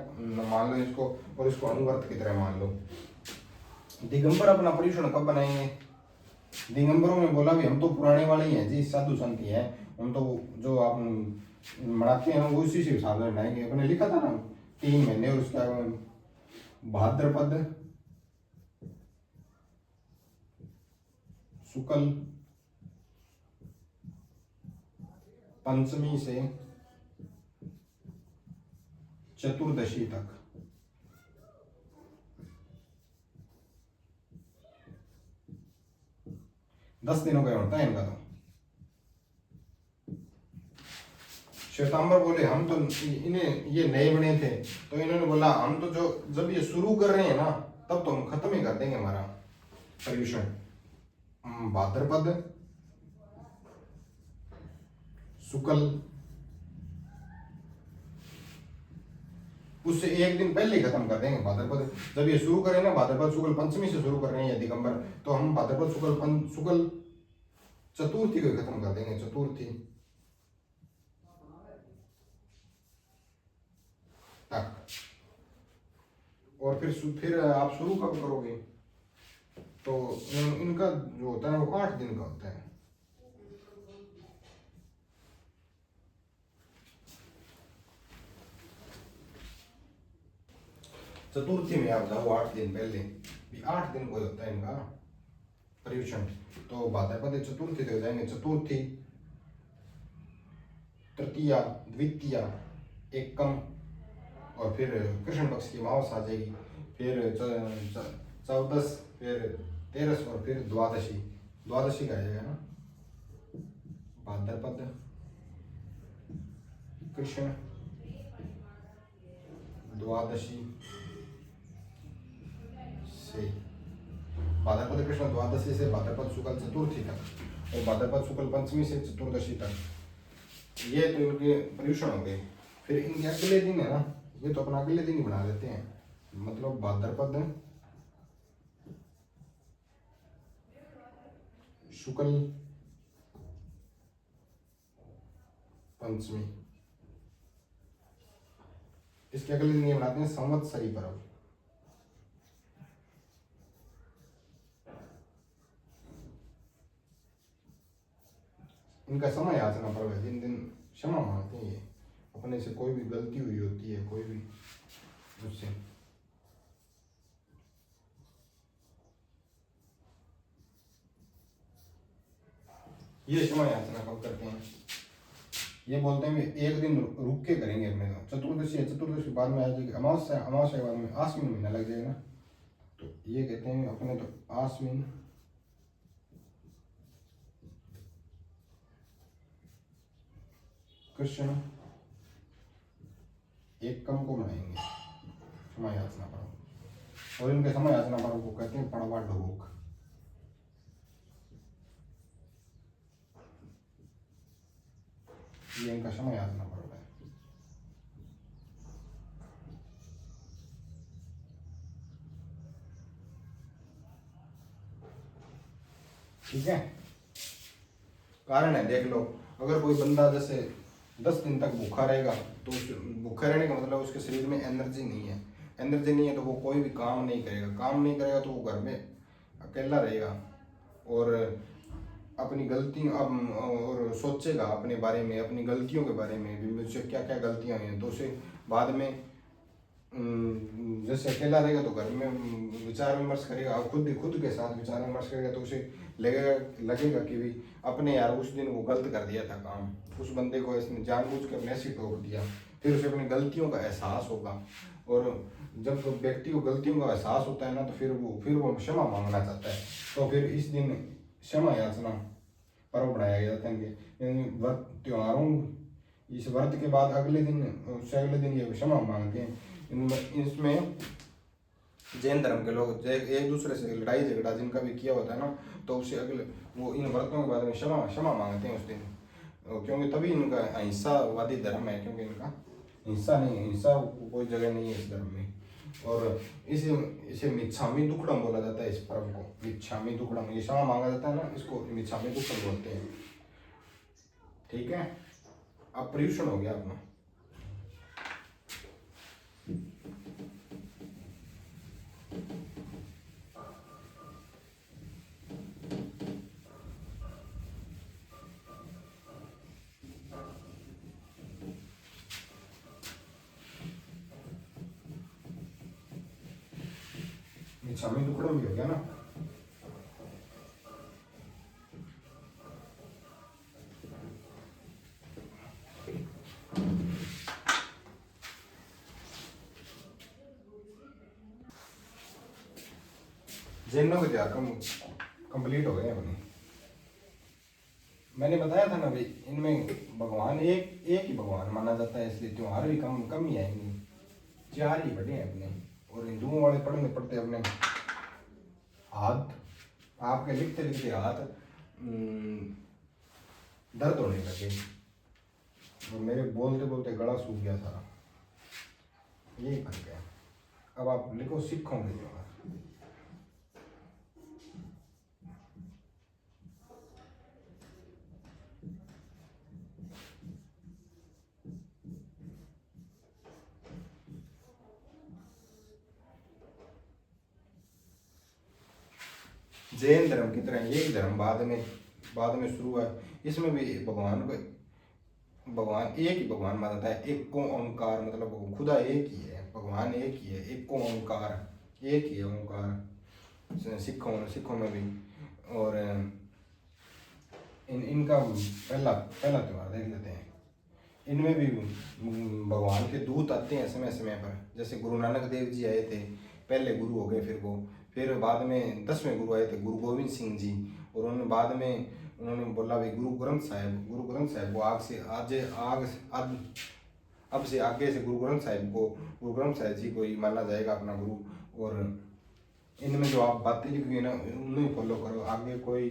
मान लो इसको, और इसको अनुवर्त की तरह मान लो। दिगंबर अपना पर्यूषण कब बनाएंगे? दिगंबरों ने बोला भी हम तो पुराने वाले ही हैं जी, साधु संत ही हैं, हम तो जो आप मनाते हैं वो उसी से हिसाब से बनाएंगे। अपने लिखा था ना 3 महीने, और उसका भाद्रपद शुक्ल पंचमी से चतुर्दशी तक 10 दिनों का होता है इनका। तो श्वेतांबर बोले हम तो इन्हें ये नए बने थे, तो इन्होंने बोला हम तो जो जब ये शुरू कर रहे हैं ना तब तो हम खत्म ही कर देंगे हमारा पर्यूषण। भाद्रपद शुक्ल उससे 1 दिन पहले ही खत्म कर देंगे। भाद्रपद जब ये शुरू करें ना, भाद्रपद शुक्ल पंचमी से शुरू कर रहे हैं दिगंबर, तो हम भाद्रपद शुक्ल चतुर्थी को खत्म कर देंगे, चतुर्थी तक। और फिर आप शुरू कब करोगे? तो इनका जो होता है वो 8 दिन का होता है। चतुर्थी में आप जाओ 8 दिन पहले, 8 दिन को होता है इनका पर्यूषण। तो भाद्रपद चतुर्थी तक जाएंगे, चतुर्थी, तृतीया, द्वितीया, एकम, और फिर कृष्ण पक्ष की अमावस आ जाएगी, फिर चौदस, फिर तेरस, और फिर द्वादशी। द्वादशी का आ जाएगा ना, भाद्रपद कृष्ण द्वादशी से, भाद्रपद कृष्ण द्वादशी से भाद्रपद शुक्ल चतुर्थी तक, और भाद्रपद शुक्ल पंचमी से चतुर्दशी तक। ये तो इनके पर्यूषण हो गए। फिर इनके अगले दिन है ना, ये तो अपना अगले दिन ही बना देते हैं, मतलब भाद्रपद शुक्ल पंचमी, इसके अगले दिन ये बनाते हैं संवत्सरी पर्व। इनका समय याचना पर्व है, जिन दिन क्षमा मांगते हैं ये अपने से कोई भी गलती हुई होती है, कोई भी उससे। ये क्षमा याचना कब करते हैं? ये बोलते हैं एक दिन रुक के करेंगे अपने तो। चतुर्दशी है, चतुर्दशी बाद में आ जाएगी अमावस्या, अमावस्या के बाद में आश्विन महीना लग जाएगा। तो ये कहते हैं अपने तो आश्विन कृष्ण एकम को मनाएंगे क्षमा याचना पर्व। और इनके क्षमा याचना पर्व को कहते हैं पड़वा डोक। ये इनका क्षमा याचना पर्व है। ठीक है, कारण है देख लो। अगर कोई बंदा जैसे 10 दिन तक भूखा रहेगा तो भूखा रहने का मतलब उसके शरीर में एनर्जी नहीं है। एनर्जी नहीं है तो वो कोई भी काम नहीं करेगा। काम नहीं करेगा तो वो घर में अकेला रहेगा और अपनी गलतियों और सोचेगा अपने बारे में, अपनी गलतियों के बारे में भी, मुझसे क्या क्या गलतियां हुई हैं। तो उसे बाद में जैसे अकेला रहेगा तो घर में विचार विमर्श करेगा, और खुद के साथ विचार विमर्श करेगा तो उसे लगेगा कि भी अपने यार उस दिन वो गलत कर दिया था काम, उस बंदे को इसने जानबूझ कर अपने ऐसे ठोक दिया। फिर उसे अपनी गलतियों का एहसास होगा, और जब व्यक्ति को गलतियों का एहसास होता है ना तो फिर वो क्षमा मांगना चाहता है। तो फिर इस दिन क्षमा याचना पर्व बनाया जाता है। व्रत त्योहारों इस व्रत के बाद अगले दिन, उससे अगले दिन ये क्षमा मांगते हैं। इसमें जैन धर्म के लोग एक दूसरे से लड़ाई झगड़ा जिनका भी किया होता है ना, तो उससे अगले वो इन व्रतों के बारे में क्षमा मांगते हैं उस दिन, क्योंकि तभी इनका अहिंसावादी धर्म है। क्योंकि इनका हिंसा कोई जगह नहीं है इस धर्म में। और इसे मिच्छामी दुक्कड़म बोला जाता है। इस पर्व को मिच्छामी दुक्कड़म, ये क्षमा मांगा जाता है ना, इसको मिच्छामी दुक्कड़म बोलते हैं। ठीक है, अब पर्यूषण हो गया अपना। मिच्छामी दुक्कड़म भी हो गया ना। जैनों के त्योहार कंप्लीट हो गए अपने। मैंने बताया था ना भाई, इनमें भगवान एक ही भगवान माना जाता है, इसलिए त्योहार भी कम ही आएंगे। 4 ही बड़े हैं अपने। और हिंदुओं वाले पढ़ते अपने हाथ, आपके लिखते लिखते हाथ दर्द होने लगे, और मेरे बोलते बोलते गला सूख गया सारा। यही फर्क है। अब आप लिखो सीखोगे त्योहार। जैन धर्म की तरह यही धर्म बाद में शुरू हुआ। इसमें भी भगवान एक ही भगवान माना जाता है। एक को ओंकार, मतलब खुदा एक ही है, भगवान एक ही है। एक को ओंकार, एक ही है ओंकार सिखों में भी। और इनका पहला त्योहार देख लेते हैं। इनमें भी भगवान के दूत आते हैं समय समय पर। जैसे गुरु नानक देव जी आए थे, पहले गुरु हो गए, फिर बाद में 10वें गुरु आए थे गुरु गोविंद सिंह जी। और उन्होंने बाद में उन्होंने बोला भाई गुरु ग्रंथ साहिब वो अब से आगे से गुरु ग्रंथ साहिब जी को ही माना जाएगा अपना गुरु। और इनमें जो आप बातें लिखी है ना, उन्हें फॉलो करो, आगे कोई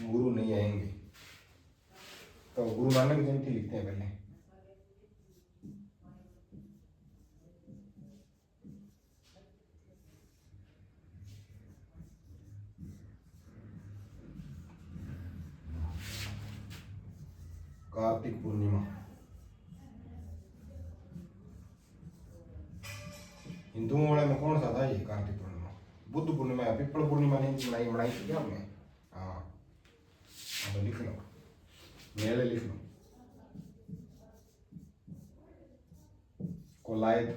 गुरु नहीं आएंगे। तो गुरु नानक जयंती लिखते हैं पहले। कार्तिक पूर्णिमा, हिंदुओं वाले में कौन सा था ये कार्तिक पूर्णिमा? बुद्ध पूर्णिमा या पिपल पूर्णिमा नहीं मनाई मनाई थी क्या हमने? हाँ, अब लिख लो, मेले लिख लो। कोलायत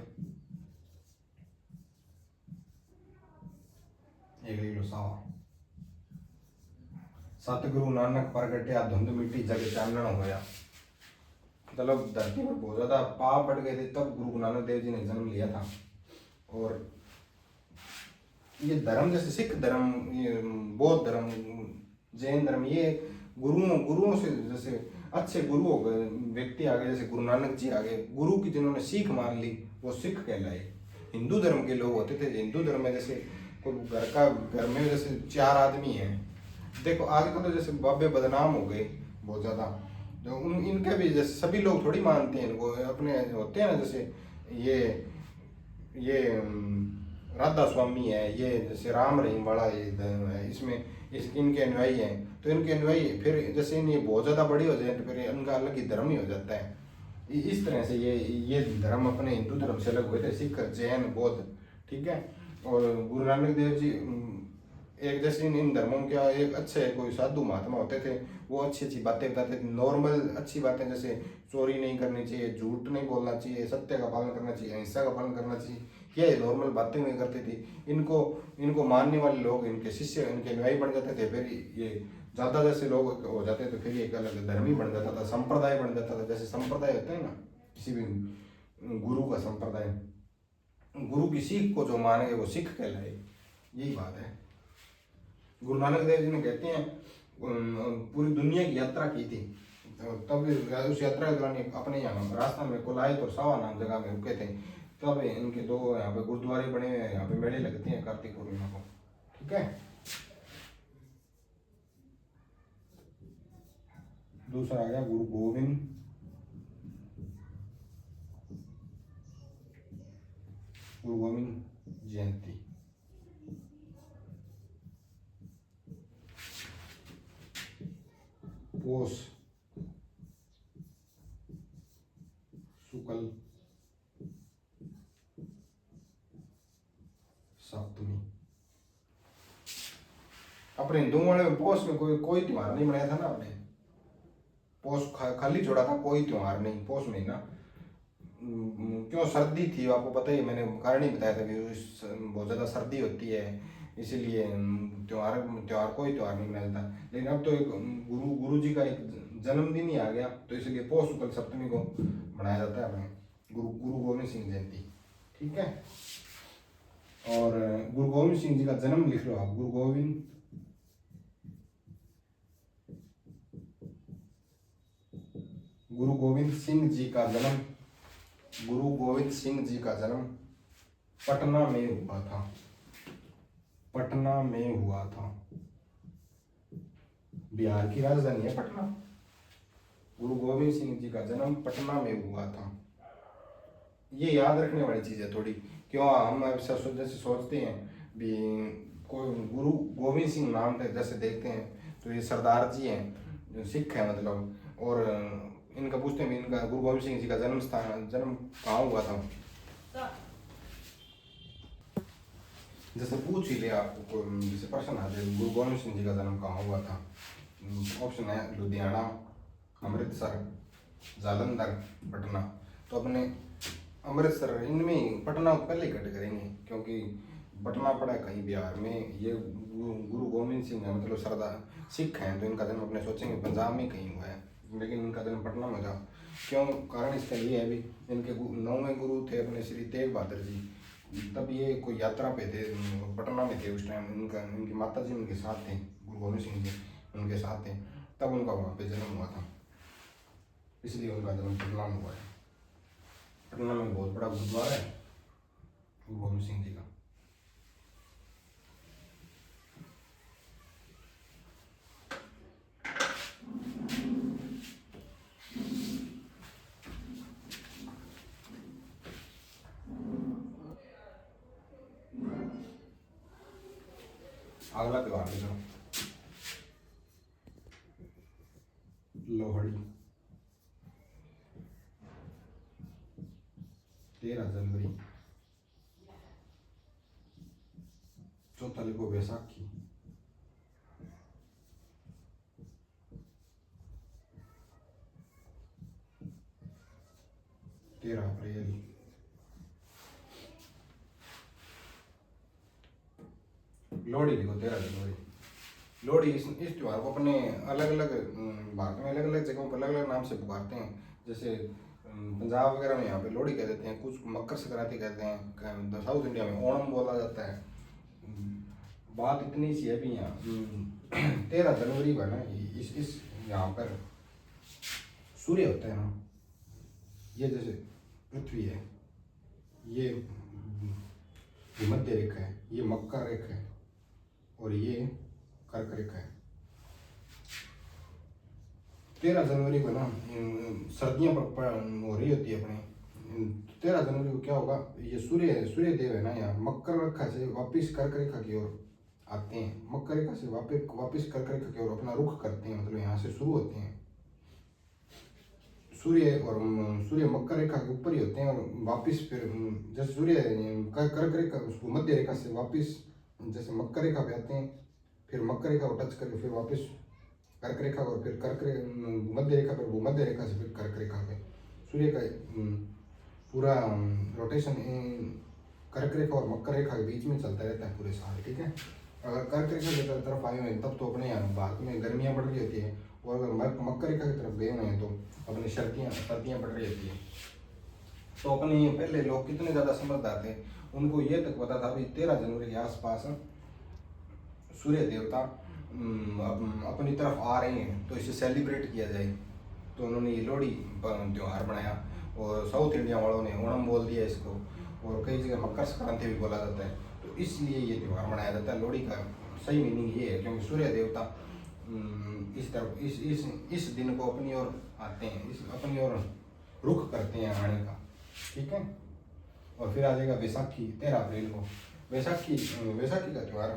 एक लिख लो, सावा। सतगुरु नानक प्रगट्या धुंध मिट्टी जग चानन होया। मतलब धरती पर बहुत ज्यादा पाप बढ़ गए थे, तब गुरु नानक देव जी ने जन्म लिया था। और ये धर्म जैसे सिख धर्म, ये बौद्ध धर्म, जैन धर्म, ये गुरुओं से जैसे अच्छे गुरु हो गए, व्यक्ति आ गए, जैसे गुरु नानक जी आ गए, गुरु की जिन्होंने सीख मान ली वो सिख कहलाए। हिंदू धर्म के लोग होते थे, हिंदू धर्म में जैसे कोई घर में जैसे 4 आदमी हैं, देखो आजकल तो जैसे बाबे बदनाम हो गए बहुत ज़्यादा, जो इनके भी जैसे सभी लोग थोड़ी मानते हैं इनको, अपने होते हैं ना, जैसे ये राधा स्वामी है, ये जैसे राम रहीम वाला ये धर्म है, इसमें इनके अनुयायी हैं, तो इनके अनुयायी फिर जैसे इन्हें बहुत ज़्यादा बड़ी हो जाए तो फिर इनका अलग ही धर्म ही हो जाता है। इस तरह से ये धर्म अपने हिंदू धर्म से अलग हुए थे, सिख, जैन, बौद्ध, ठीक है। और गुरु नानक देव जी एक जैसे इन धर्मों के एक अच्छे कोई साधु महात्मा होते थे, वो अच्छी अच्छी बातें बताते थे, नॉर्मल अच्छी बातें, जैसे चोरी नहीं करनी चाहिए, झूठ नहीं बोलना चाहिए, सत्य का पालन करना चाहिए, अहिंसा का पालन करना चाहिए, ये नॉर्मल बातें हुई करती थी। इनको मानने वाले लोग इनके शिष्य, इनके अनुयायी बन जाते थे, फिर ये ज़्यादा जैसे लोग हो जाते तो फिर एक अलग धर्म ही बन जाता था, संप्रदाय बन जाता था। जैसे संप्रदाय होता है ना, किसी भी गुरु का संप्रदाय, गुरु की सीख को जो मानेंगे वो सिख कहलाए, यही बात है। गुरु नानक देव जी ने कहते हैं पूरी दुनिया की यात्रा की थी, तब उस यात्रा के दौरान अपने यहाँ राजस्थान में कोलायत और सावा नाम जगह में रुके थे, तब इनके 2 यहाँ पे गुरुद्वारे बने हुए हैं, यहाँ पे मेले लगते हैं कार्तिक पूर्णिमा को, ठीक है। दूसरा आ गया गुरु गोविंद जयंती। पोष शुक्ल सप्तमी। अपने हिंदुओं वाले में पोष में कोई त्योहार नहीं मनाया था ना आपने, पोष खाली छोड़ा था, कोई त्योहार नहीं पोष में ना। क्यों? सर्दी थी, आपको पता ही, मैंने कारण ही बताया था कि बहुत ज़्यादा सर्दी होती है, इसीलिए त्योहार कोई त्योहार नहीं मनाया था। लेकिन अब तो एक गुरु जी का एक जन्मदिन ही आ गया, तो इसलिए पोष शुक्ल सप्तमी को मनाया जाता है अपने गुरु गोविंद सिंह जयंती, ठीक है। और गुरु गोविंद सिंह जी का जन्म लिख लो आप, गुरु गोविंद सिंह जी का जन्म, गुरु गोविंद सिंह जी का जन्म पटना में हुआ था, पटना में हुआ था, बिहार की राजधानी है पटना। गुरु गोविंद सिंह जी का जन्म पटना में हुआ था। ये याद रखने वाली चीज़ है थोड़ी, क्यों हम जैसे सोचते हैं भी कोई गुरु गोविंद सिंह नाम थे, जैसे देखते हैं तो ये सरदार जी हैं जो सिख है मतलब, और इनका पूछते हैं इनका गुरु गोविंद सिंह जी का जन्म कहाँ हुआ था, जैसे पूछ ही ले आपको, जैसे प्रश्न आ जाए गुरु गोविंद सिंह जी का जन्म कहाँ हुआ था, ऑप्शन है लुधियाना, अमृतसर, जालंधर, पटना। तो अपने अमृतसर, इनमें पटना को पहले कट करेंगे, क्योंकि पटना पड़ा है कहीं बिहार में। ये गुरु गोविंद सिंह है मतलब सरदार सिख हैं, तो इनका जन्म अपने सोचेंगे पंजाब में कहीं हुआ है, लेकिन इनका जन्म पटना में था। क्यों? कारण इसका ये है भी, इनके 9वें गुरु थे अपने श्री तेग बहादुर जी, तब ये कोई यात्रा पे थे, पटना में थे उस टाइम, इनकी माता जी उनके साथ थे, गुरु गोविंद सिंह जी उनके साथ थे, तब उनका वहाँ पे जन्म हुआ था, इसलिए उनका जन्म पटना में हुआ है। पटना में बहुत बड़ा गुरुद्वारा है गुरु गोविंद सिंह जी का। अगला त्योहार देखो, लोहड़ी, 13 जनवरी। चौथा लिखो बैसाखी। 13 अप्रैल। लोहड़ी लिखो 13 जनवरी। लोहड़ी इस त्योहार को अपने अलग अलग भारत में अलग अलग जगहों पर अलग अलग नाम से पुकारते हैं। जैसे पंजाब वगैरह में यहाँ पे लोहड़ी कह देते हैं, कुछ मकर संक्रांति कहते हैं, साउथ इंडिया में ओणम बोला जाता है। बात इतनी सी है भी यहाँ 13 जनवरी को है ना, इस यहाँ पर सूर्य होता है ना, ये जैसे पृथ्वी है, ये भूमध्य रेखा है, ये मकर रेखा है और ये कर्क रेखा है। 13 जनवरी को ना सर्दियाँ हो रही होती है अपने। 13 जनवरी को क्या होगा, ये सूर्य देव है ना, यहाँ मकर रेखा से वापिस कर्क रेखा की ओर आते हैं। मकर रेखा से वापिस कर्क रेखा की ओर अपना रुख करते हैं, मतलब यहाँ से शुरू होते हैं। सूर्य मकर रेखा के ऊपर ही होते हैं और वापिस फिर जैसे सूर्य कर्क रेखा उसको मध्य रेखा से वापिस जैसे मकर रेखा पे आते हैं, फिर मकर रेखा को टच करके फिर वापिस कर्क रेखा और फिर मध्य रेखा पर भूमध्य रेखा से फिर कर्क रेखा पे सूर्य का पूरा रोटेशन कर्क रेखा और मकर रेखा के बीच में चलता रहता है पूरे साल। ठीक है, अगर कर्क रेखा की तरफ आए हुए हैं तब तो अपने यहाँ भारत में गर्मियाँ बढ़ रही होती है, और अगर मकर रेखा की तरफ गए हुए हैं तो अपनी सर्दियाँ बढ़ रही होती है। तो अपने पहले लोग कितने ज़्यादा समझदार थे, उनको ये तक पता था भी 13 जनवरी के आसपास सूर्य देवता अपनी तरफ आ रहे हैं तो इसे सेलिब्रेट किया जाए। तो उन्होंने ये लोहड़ी त्यौहार बनाया और साउथ इंडिया वालों ने ओणम बोल दिया इसको, और कई जगह मकर संक्रांति भी बोला जाता है। तो इसलिए ये त्यौहार मनाया जाता है। लोहड़ी का सही मीनिंग ये है क्योंकि सूर्य देवता इस तरफ इस दिन को अपनी ओर आते हैं, अपनी ओर रुख करते हैं आने का। ठीक है, और फिर आ जाएगा बैसाखी 13 अप्रैल को। बैसाखी का त्यौहार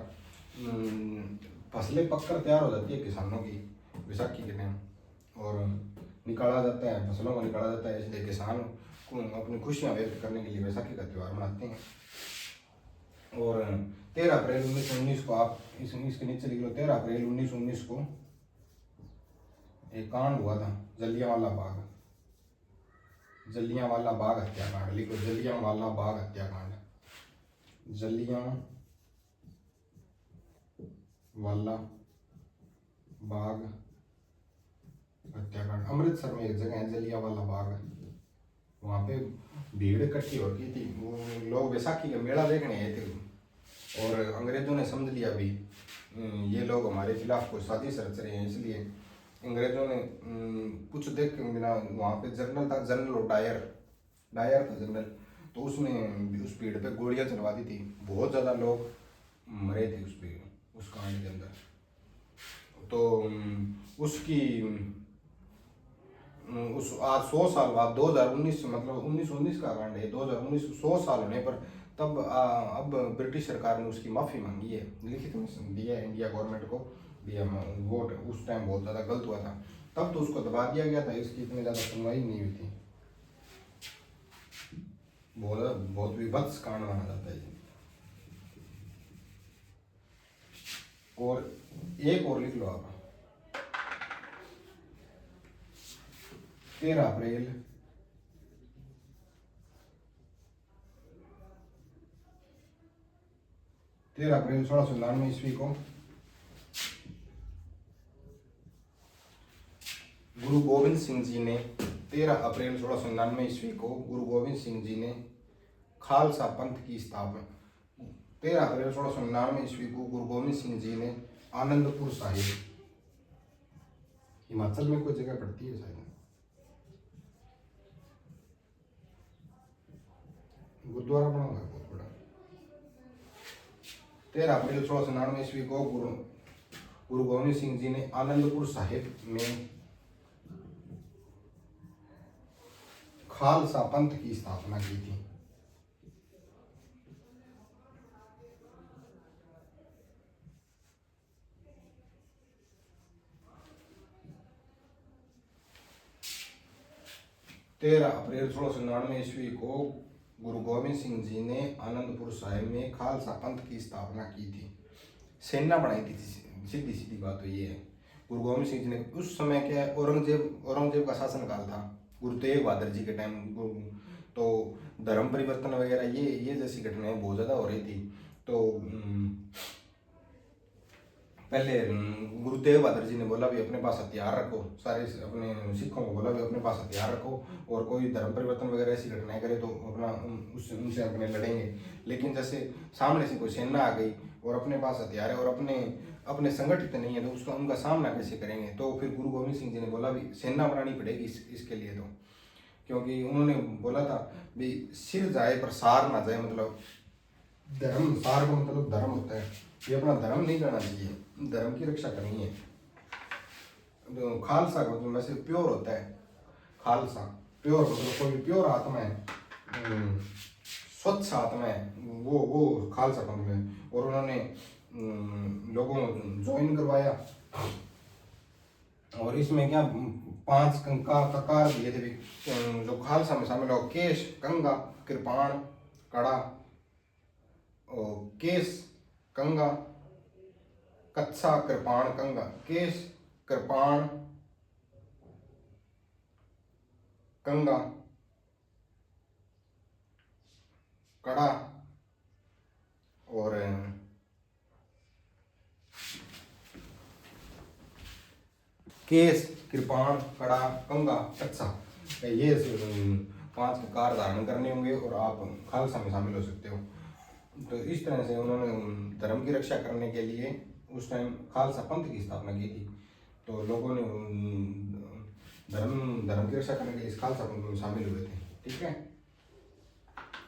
फसलें पककर तैयार हो जाती है किसानों की बैसाखी के टाइम, और निकाला जाता है, फसलों को निकाला जाता है, इसलिए किसान को अपनी खुशियाँ व्यक्त करने के लिए बैसाखी का त्यौहार मनाते हैं। और 13 अप्रैल 1919 को आप इसके नीचे लिख लो, 13 अप्रैल 1919 को एक कांड हुआ था, जलियांवाला बाग हत्याकांड। लिखो जलियांवाला बाग हत्याकांड। जलियांवाला बाग हत्याकांड अमृतसर में एक जगह है जलियांवाला बाग, वहाँ पे भीड़ इकट्ठी हो गई थी। वो लोग बैसाखी का मेला देखने आए थे और अंग्रेजों ने समझ लिया भी ये लोग हमारे खिलाफ कोई साजिश रच रहे हैं, इसलिए अंग्रेजों ने कुछ देख के बिना वहाँ पे जनरल था, जनरल डायर था जनरल, तो उसने उस भीड़ पे गोलियां चलवा दी थी। बहुत ज़्यादा लोग मरे थे उस कांड के अंदर। तो उस आज 100 साल बाद 2019 मतलब 1919 का कांड है, 2019 100 साल होने पर तब अब ब्रिटिश सरकार ने उसकी माफ़ी मांगी है, लिखित में दिया है इंडिया गवर्नमेंट को भी। हम वोट उस टाइम बहुत ज़्यादा गलत हुआ था, तब तो उसको दबा दिया गया था, इसकी इतनी ज़्यादा सुनवाई नहीं हुई थी। बहुत विभत्स कांड माना जाता है। और एक और लिख लो आप, 13 अप्रैल 1699 ईस्वी को गुरु गोविंद सिंह जी ने 13 अप्रैल 1699 ईस्वी को गुरु गोविंद सिंह जी ने खालसा पंथ की स्थापना 13 अप्रैल 1699 ईस्वी को गुरु गोविंद सिंह जी ने आनंदपुर साहिब, हिमाचल में कोई जगह पड़ती है शायद, गुरुद्वारा बना हुआ है बहुत बड़ा। 13 अप्रैल 1699 ईस्वी को गुरु गोविंद सिंह जी ने आनंदपुर साहिब में खालसा पंथ की स्थापना की थी। तेरह अप्रैल 1699 ईस्वी को गुरु गोविंद सिंह जी ने आनंदपुर साहिब में खालसा पंथ की स्थापना की थी, सेना बनाई थी। सीधी सीधी बात तो ये है। गुरु गोविंद सिंह जी ने उस समय क्या है, औरंगजेब का शासनकाल था, गुरु तेग बहादुर जी के टाइम, तो धर्म परिवर्तन वगैरह ये जैसी घटनाएं बहुत ज़्यादा हो रही थी। तो पहले गुरु तेग बहादुर जी ने बोला भी अपने पास हथियार रखो, सारे अपने सिखों को बोला भी अपने पास हथियार रखो, और कोई धर्म परिवर्तन वगैरह ऐसी घटनाएं करे तो अपना उससे उनसे अपने लड़ेंगे। लेकिन जैसे सामने से कोई सेना आ गई और अपने पास हथियार है और अपने संगठित नहीं है, तो उसका उनका सामना कैसे करेंगे। तो फिर गुरु गोविंद सिंह जी ने बोला भी सेना बनानी पड़ेगी इसके लिए, तो क्योंकि उन्होंने बोला था भी सिर जाए पर सार ना जाए, मतलब धर्म, सार का मतलब धर्म होता है, ये अपना धर्म नहीं करना चाहिए, धर्म की रक्षा करनी है। तो खालसा का मतलब वैसे प्योर होता है, खालसा प्योर मतलब कोई प्योर आत्मा है, स्वच्छ आत्मा है, वो खालसा पंथ में। और उन्होंने लोगों को ज्वाइन करवाया, और इसमें क्या 5 ककार दिए थे जो खालसा में शामिल हो, केश, कंगा, कृपाण, कड़ा, और केश, कंगा, कच्छा, कृपाण, कंगा, केश, कृपाण, कंगा, कड़ा और केश, कृपाण, कड़ा, कंगा, कच्छा, ये 5 ककार धारण करने होंगे और आप खालसा में शामिल हो सकते हो। तो इस तरह से उन्होंने धर्म की रक्षा करने के लिए उस टाइम खालसा पंथ की स्थापना की थी। तो लोगों ने धर्म की रक्षा करने के लिए इस खालसा पंथ में शामिल हुए थे। ठीक है,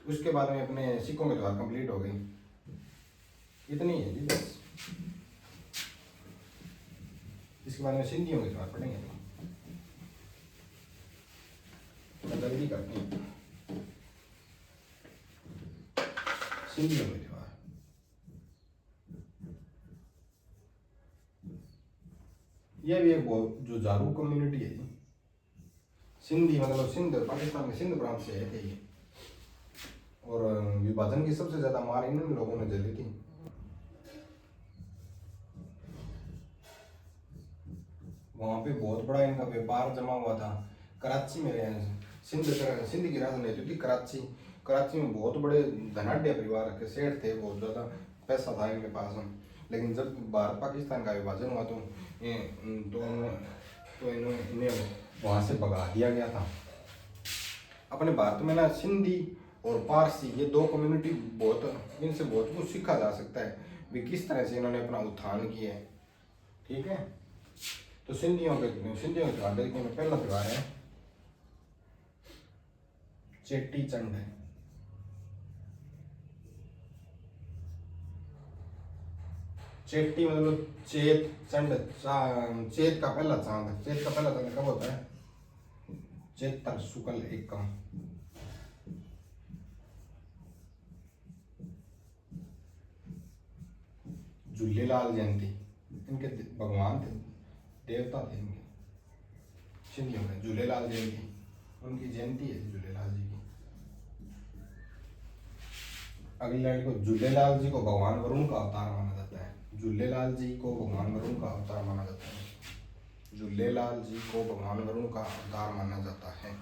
उसके बाद में अपने सिखों के द्वारा कंप्लीट हो गई। इतनी है जी बस। इसके बाद में सिंधियों के द्वारा पढ़ेंगे, तो जल्दी करते हैं। सिंधियों के द्वारा यह भी एक बहुत जो जारू कम्युनिटी है, सिंधी मतलब सिंध, पाकिस्तान के सिंध प्रांत से आए थे ये, और विभाजन की सबसे ज्यादा मार इन लोगों ने झेली थी। वहाँ पे बहुत बड़ा इनका व्यापार जमा हुआ था। कराची में सिंध की राजनीति थी कराची में बहुत बड़े धनाढ़ परिवार के सेठ थे, बहुत ज़्यादा पैसा था इनके पास। लेकिन जब भारत पाकिस्तान का विभाजन हुआ तो इन्हें वहाँ से भगा दिया गया था। अपने भारत में ना सिंधी और पारसी ये 2 कम्युनिटी इनसे बहुत कुछ सीखा जा सकता है भी किस तरह से इन्होंने अपना उत्थान किया है। ठीक है, तो सिंधियों के त्योहार देखने में पहला त्योहार है चेटी चंड। चेटी मतलब चेत, चंड चेत का पहला चांद। चेत का पहला चांद कब होता है? चेतर शुक्ल एकम। झूलेलाल जयंती इनके भगवान थे, देवता थे इनके सिंधियों में। झूलेलाल जयंती उनकी जयंती है झूलेलाल जी की। अगली लाइन को झूलेलाल जी को भगवान वरुण का अवतार माना जाता है। झूलेलाल जी को भगवान वरुण का अवतार माना जाता है। झूलेलाल जी को भगवान वरुण का अवतार माना जाता है।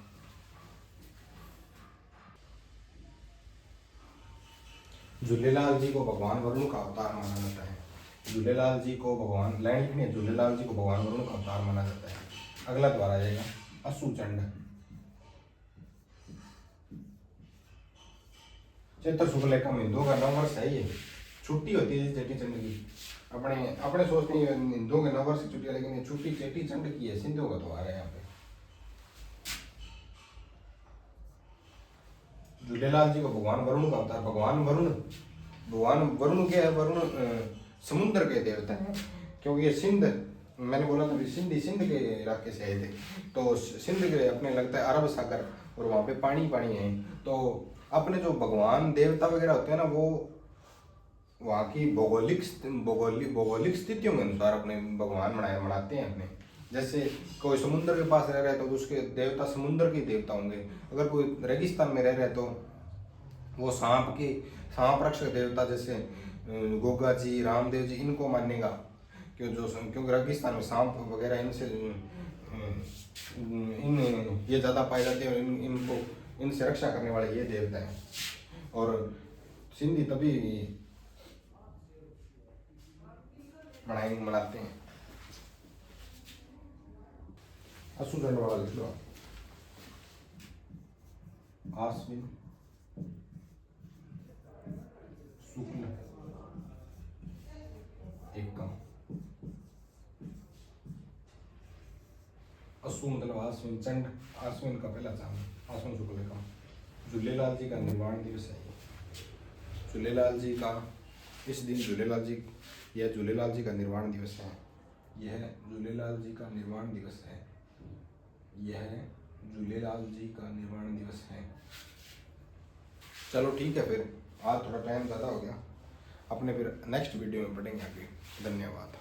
झूलेलाल जी को भगवान वरुण का अवतार माना जाता है। झूलेलाल जी को भगवान लाइन लिखनी है, झूलेलाल जी को भगवान वरुण का अवतार माना जाता है। अगला द्वार आ जाएगा असुचंड। चैत्र शुक्ल एकम हिंदुओं का 9 वर्ष है, ये छुट्टी होती है चेटी चंड की। अपने सोचते हैं हिंदुओं के 9 वर्ष की छुट्टी है, लेकिन ये छुट्टी चेटी चंड की है, सिंधियों का त्योहार है। यहाँ पे झूलेलाल जी को भगवान वरुण का अवतार। भगवान वरुण के है, वरुण समुद्र के देवता हैं, क्योंकि ये सिंध, मैंने बोला था सिंध के इलाके से आए थे। तो सिंध के अपने लगता है अरब सागर, और वहाँ पे पानी है। तो अपने जो भगवान देवता वगैरह होते हैं ना, वो वहाँ की भौगोलिक स्थितियों के अनुसार अपने भगवान मनाते हैं अपने। जैसे कोई समुद्र के पास रह रहा है तो उसके देवता समुद्र के देवता होंगे। अगर कोई रेगिस्तान में रह रहा है तो वो सांप रक्षक देवता जैसे गोगा जी, रामदेव जी, इनको मानेगा। क्योंकि रेगिस्तान में सांप वगैरह इनसे इन ये ज़्यादा पाए जाते हैं, इनको इनसे रक्षा करने वाले ये देवता हैं। और सिंधी तभी मनाते हैं। असुरन वाला लिख लो, आश्विन शुक्ल एकम। असु मतलब आश्विन चंड, आश्विन का पहला चांद, आश्विन शुक्ल एकम। झूलेलाल जी का निर्वाण दिवस है। झूलेलाल जी का इस दिन झूलेलाल जी का निर्वाण दिवस है। यह झूलेलाल जी का निर्वाण दिवस है। यह झूलेलाल जी का निर्वाण दिवस है। चलो ठीक है, फिर आज थोड़ा टाइम ज़्यादा हो गया, अपने फिर नेक्स्ट वीडियो में पढ़ेंगे आगे। धन्यवाद।